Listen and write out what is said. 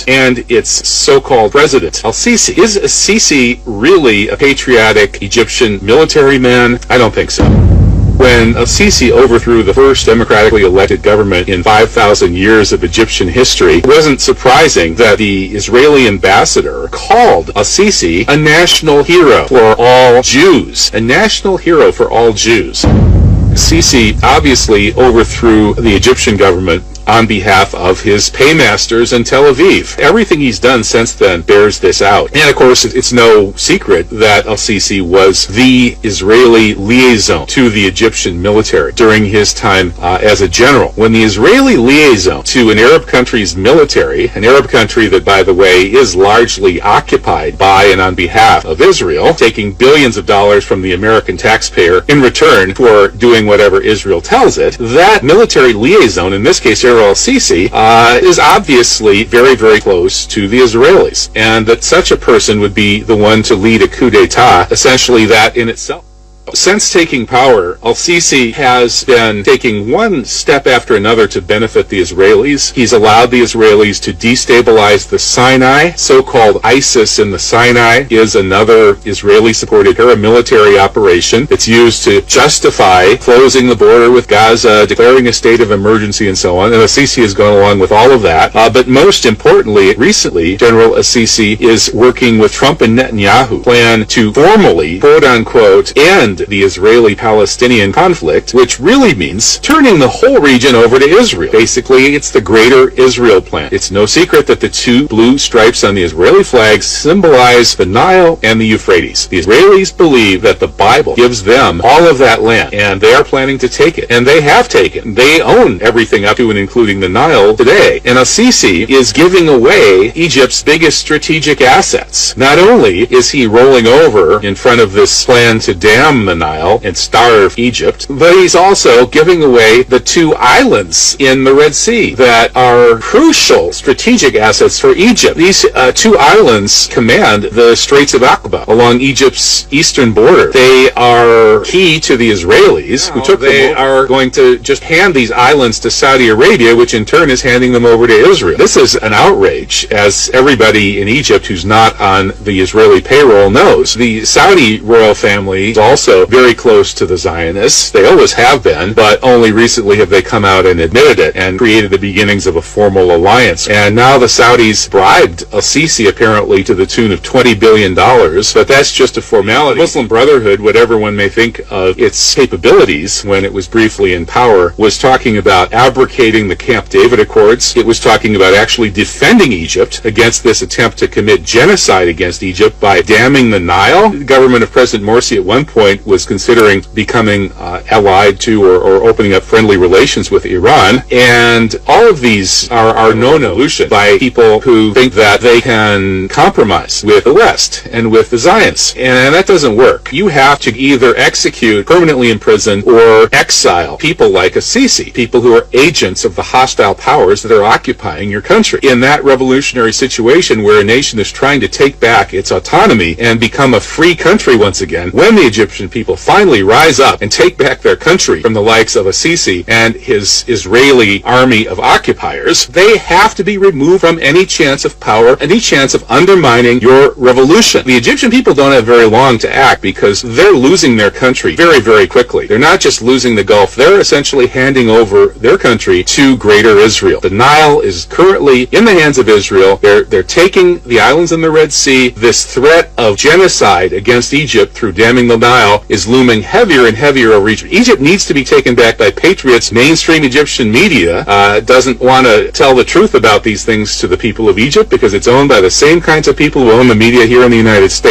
Egypt and its so-called president, al-Sisi. Is al-Sisi really a patriotic Egyptian military man? I don't think so. When al-Sisi overthrew the first democratically elected government in 5,000 years of Egyptian history, it wasn't surprising that the Israeli ambassador called al-Sisi a national hero for all Jews. A national hero for all Jews. Sisi obviously overthrew the Egyptian government on behalf of his paymasters in Tel Aviv. Everything he's done since then bears this out. And of course, it's no secret that al-Sisi was the Israeli liaison to the Egyptian military during his time as a general. When the Israeli liaison to an Arab country's military, an Arab country that, by the way, is largely occupied by and on behalf of Israel, taking billions of dollars from the American taxpayer in return for doing whatever Israel tells it, that military liaison, in this case al-Sisi, is obviously very, very close to the Israelis, and that such a person would be the one to lead a coup d'etat, essentially that in itself. Since taking power, al-Sisi has been taking one step after another to benefit the Israelis. He's allowed the Israelis to destabilize the Sinai. So-called ISIS in the Sinai is another Israeli-supported paramilitary operation that's used to justify closing the border with Gaza, declaring a state of emergency, and so on. And al-Sisi has gone along with all of that. But most importantly, recently, General al-Sisi is working with Trump and Netanyahu, plan to formally, quote-unquote, end the Israeli-Palestinian conflict, which really means turning the whole region over to Israel. Basically, it's the Greater Israel Plan. It's no secret that the two blue stripes on the Israeli flag symbolize the Nile and the Euphrates. The Israelis believe that the Bible gives them all of that land, and they are planning to take it. And they have taken. They own everything up to and including the Nile today. And al-Sisi is giving away Egypt's biggest strategic assets. Not only is he rolling over in front of this plan to dam the Nile and starve Egypt, but he's also giving away the two islands in the Red Sea that are crucial strategic assets for Egypt. These two islands command the Straits of Aqaba along Egypt's eastern border. They are key to the Israelis, who took them. They are going to just hand these islands to Saudi Arabia, which in turn is handing them over to Israel. This is an outrage, as everybody in Egypt who's not on the Israeli payroll knows. The Saudi royal family is also very close to the Zionists. They always have been, but only recently have they come out and admitted it and created the beginnings of a formal alliance. And now the Saudis bribed al-Sisi apparently to the tune of $20 billion, but that's just a formality. The Muslim Brotherhood, whatever one may think of its capabilities when it was briefly in power, was talking about abrogating the Camp David Accords. It was talking about actually defending Egypt against this attempt to commit genocide against Egypt by damming the Nile. The government of President Morsi at one point was considering becoming allied to or opening up friendly relations with Iran. And all of these are no-no by people who think that they can compromise with the West and with the Zionists. And that doesn't work. You have to either execute, permanently imprison, or exile people like al-Sisi, people who are agents of the hostile powers that are occupying your country. In that revolutionary situation where a nation is trying to take back its autonomy and become a free country once again, when the Egyptian people finally rise up and take back their country from the likes of al-Sisi and his Israeli army of occupiers, they have to be removed from any chance of power, any chance of undermining your revolution. The Egyptian people don't have very long to act because they're losing their country very, very quickly. They're not just losing the Gulf, they're essentially handing over their country to Greater Israel. The Nile is currently in the hands of Israel. They're taking the islands in the Red Sea. This threat of genocide against Egypt through damming the Nile is looming heavier and heavier over Egypt. Egypt needs to be taken back by patriots. Mainstream Egyptian media doesn't want to tell the truth about these things to the people of Egypt because it's owned by the same kinds of people who own the media here in the United States.